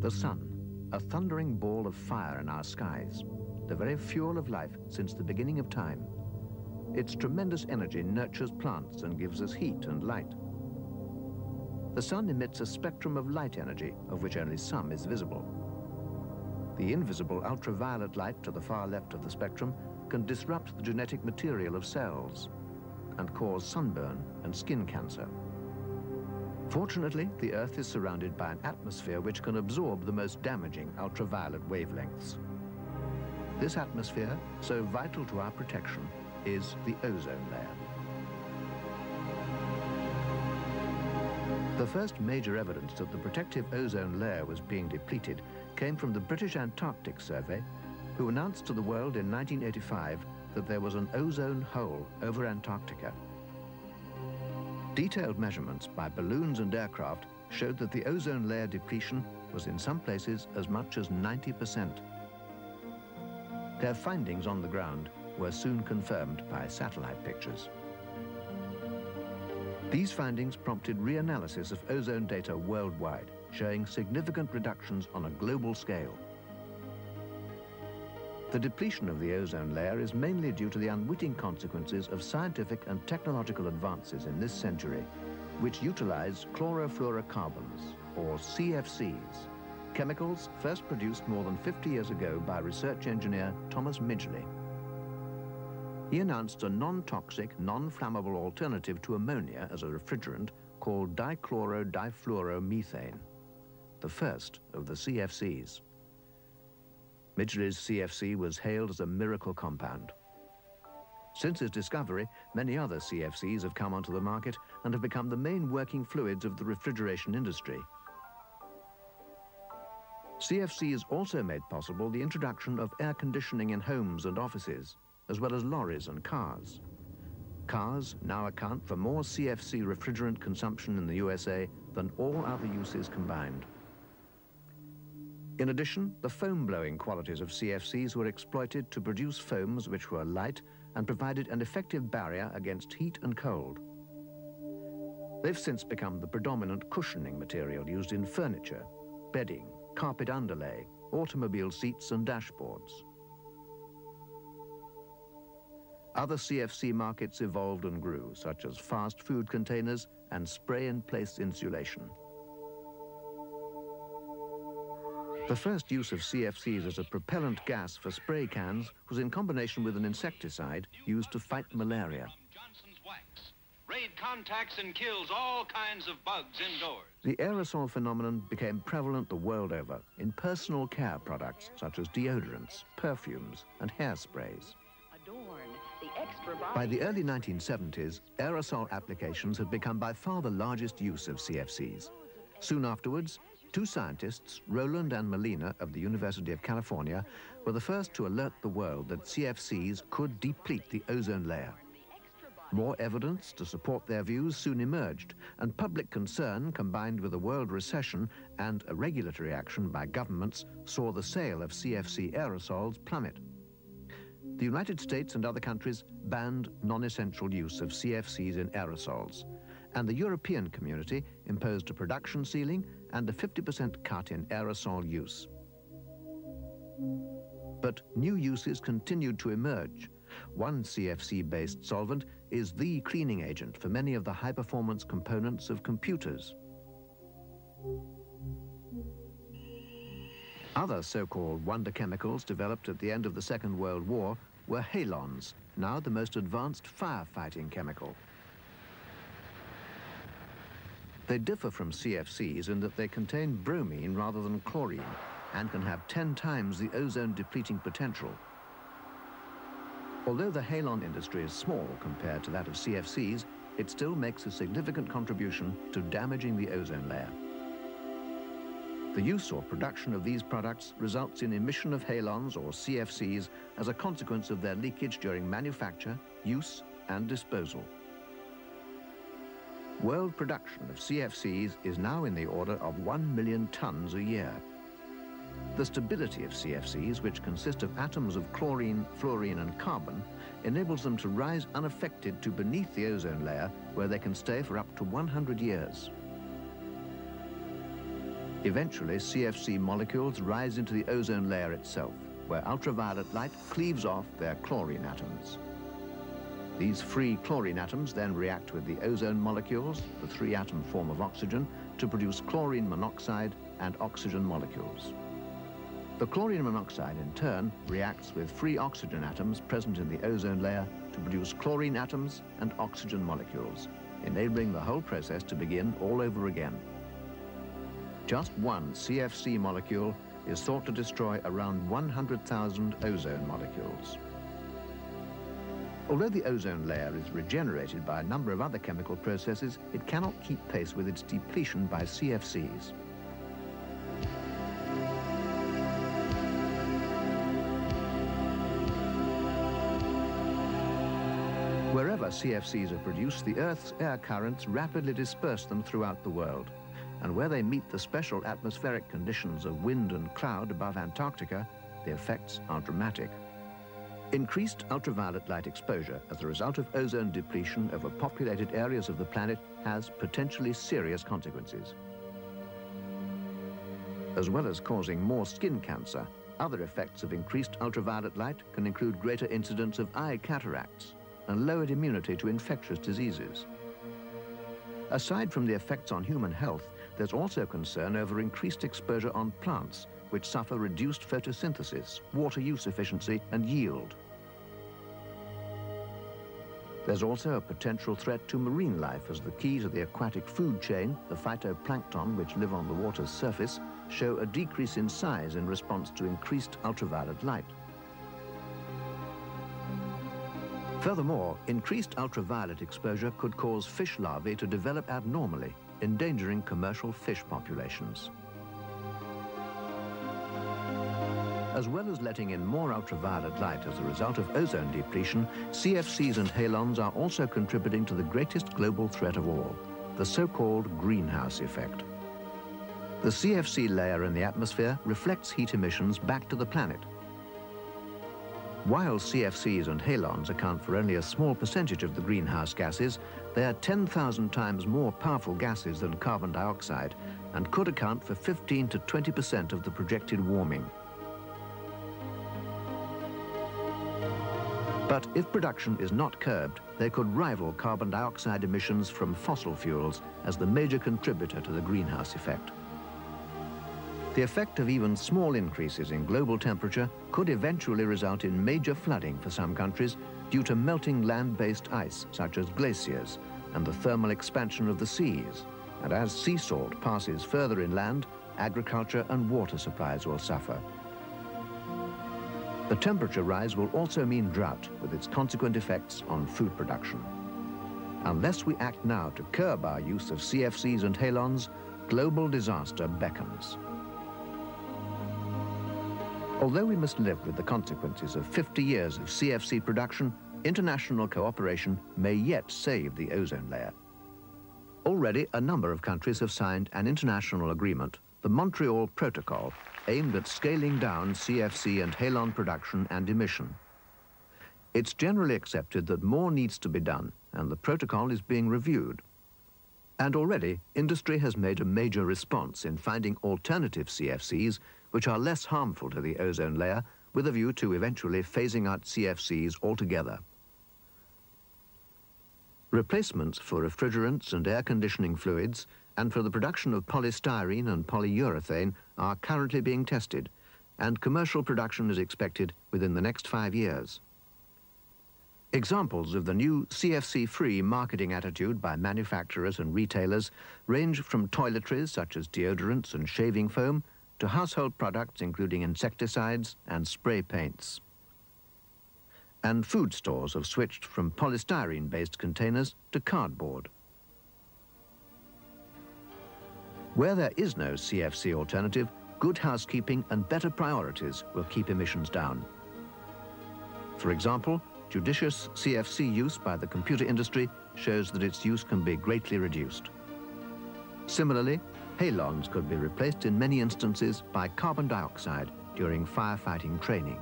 The sun, a thundering ball of fire in our skies, the very fuel of life since the beginning of time. Its tremendous energy nurtures plants and gives us heat and light. The sun emits a spectrum of light energy, of which only some is visible. The invisible ultraviolet light to the far left of the spectrum can disrupt the genetic material of cells and cause sunburn and skin cancer. Fortunately, the Earth is surrounded by an atmosphere which can absorb the most damaging ultraviolet wavelengths. This atmosphere, so vital to our protection, is the ozone layer. The first major evidence that the protective ozone layer was being depleted came from the British Antarctic Survey, who announced to the world in 1985 that there was an ozone hole over Antarctica. Detailed measurements by balloons and aircraft showed that the ozone layer depletion was in some places as much as 90%. Their findings on the ground were soon confirmed by satellite pictures. These findings prompted reanalysis of ozone data worldwide, showing significant reductions on a global scale. The depletion of the ozone layer is mainly due to the unwitting consequences of scientific and technological advances in this century, which utilize chlorofluorocarbons, or CFCs, chemicals first produced more than 50 years ago by research engineer Thomas Mijdgely. He announced a non-toxic, non-flammable alternative to ammonia as a refrigerant called dichloro-difluoromethane, the first of the CFCs. Mijdgely's CFC was hailed as a miracle compound. Since his discovery, many other CFCs have come onto the market and have become the main working fluids of the refrigeration industry. CFCs also made possible the introduction of air conditioning in homes and offices, as well as lorries and cars. Cars now account for more CFC refrigerant consumption in the USA than all other uses combined. In addition, the foam-blowing qualities of CFCs were exploited to produce foams which were light and provided an effective barrier against heat and cold. They've since become the predominant cushioning material used in furniture, bedding, carpet underlay, automobile seats and dashboards. Other CFC markets evolved and grew, such as fast food containers and spray-in-place insulation. The first use of CFCs as a propellant gas for spray cans was in combination with an insecticide used to fight malaria. Raid contacts and kills all kinds of bugs indoors. The aerosol phenomenon became prevalent the world over in personal care products such as deodorants, perfumes, and hairsprays. By the early 1970s, aerosol applications had become by far the largest use of CFCs. Soon afterwards, two scientists, Roland and Molina of the University of California, were the first to alert the world that CFCs could deplete the ozone layer. More evidence to support their views soon emerged, and public concern combined with a world recession and a regulatory action by governments saw the sale of CFC aerosols plummet. The United States and other countries banned non-essential use of CFCs in aerosols, and the European community imposed a production ceiling and a 50% cut in aerosol use. But new uses continued to emerge. One CFC-based solvent is the cleaning agent for many of the high-performance components of computers. Other so-called wonder chemicals developed at the end of the Second World War were halons, now the most advanced firefighting chemical. They differ from CFCs in that they contain bromine rather than chlorine and can have 10 times the ozone-depleting potential. Although the halon industry is small compared to that of CFCs, it still makes a significant contribution to damaging the ozone layer. The use or production of these products results in emission of halons or CFCs as a consequence of their leakage during manufacture, use, and disposal. World production of CFCs is now in the order of 1 million tons a year. The stability of CFCs, which consist of atoms of chlorine, fluorine, and carbon, enables them to rise unaffected to beneath the ozone layer, where they can stay for up to 100 years. Eventually, CFC molecules rise into the ozone layer itself, where ultraviolet light cleaves off their chlorine atoms. These free chlorine atoms then react with the ozone molecules, the three-atom form of oxygen, to produce chlorine monoxide and oxygen molecules. The chlorine monoxide, in turn, reacts with free oxygen atoms present in the ozone layer to produce chlorine atoms and oxygen molecules, enabling the whole process to begin all over again. Just one CFC molecule is thought to destroy around 100,000 ozone molecules. Although the ozone layer is regenerated by a number of other chemical processes, it cannot keep pace with its depletion by CFCs. Wherever CFCs are produced, the Earth's air currents rapidly disperse them throughout the world. And where they meet the special atmospheric conditions of wind and cloud above Antarctica, the effects are dramatic. Increased ultraviolet light exposure as a result of ozone depletion over populated areas of the planet has potentially serious consequences. As well as causing more skin cancer, other effects of increased ultraviolet light can include greater incidence of eye cataracts and lowered immunity to infectious diseases. Aside from the effects on human health, there's also concern over increased exposure on plants, which suffer reduced photosynthesis, water use efficiency, and yield. There's also a potential threat to marine life, as the key to the aquatic food chain, the phytoplankton, which live on the water's surface, show a decrease in size in response to increased ultraviolet light. Furthermore, increased ultraviolet exposure could cause fish larvae to develop abnormally, endangering commercial fish populations. As well as letting in more ultraviolet light as a result of ozone depletion, CFCs and halons are also contributing to the greatest global threat of all, the so-called greenhouse effect. The CFC layer in the atmosphere reflects heat emissions back to the planet. While CFCs and halons account for only a small percentage of the greenhouse gases, they are 10,000 times more powerful gases than carbon dioxide and could account for 15 to 20% of the projected warming. But if production is not curbed, they could rival carbon dioxide emissions from fossil fuels as the major contributor to the greenhouse effect. The effect of even small increases in global temperature could eventually result in major flooding for some countries due to melting land-based ice, such as glaciers, and the thermal expansion of the seas. And as sea salt passes further inland, agriculture and water supplies will suffer. The temperature rise will also mean drought, with its consequent effects on food production. Unless we act now to curb our use of CFCs and halons, global disaster beckons. Although we must live with the consequences of 50 years of CFC production, international cooperation may yet save the ozone layer. Already, a number of countries have signed an international agreement, the Montreal Protocol, aimed at scaling down CFC and halon production and emission. It's generally accepted that more needs to be done, and the protocol is being reviewed. And already, industry has made a major response in finding alternative CFCs which are less harmful to the ozone layer, with a view to eventually phasing out CFCs altogether. Replacements for refrigerants and air conditioning fluids and for the production of polystyrene and polyurethane are currently being tested, and commercial production is expected within the next 5 years. Examples of the new CFC-free marketing attitude by manufacturers and retailers range from toiletries such as deodorants and shaving foam to household products including insecticides and spray paints. And food stores have switched from polystyrene-based containers to cardboard. Where there is no CFC alternative, good housekeeping and better priorities will keep emissions down. For example, judicious CFC use by the computer industry shows that its use can be greatly reduced. Similarly, halons could be replaced in many instances by carbon dioxide during firefighting training.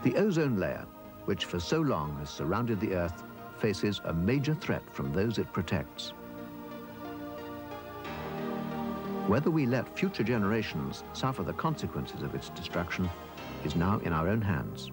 The ozone layer, which for so long has surrounded the Earth, faces a major threat from those it protects. Whether we let future generations suffer the consequences of its destruction is now in our own hands.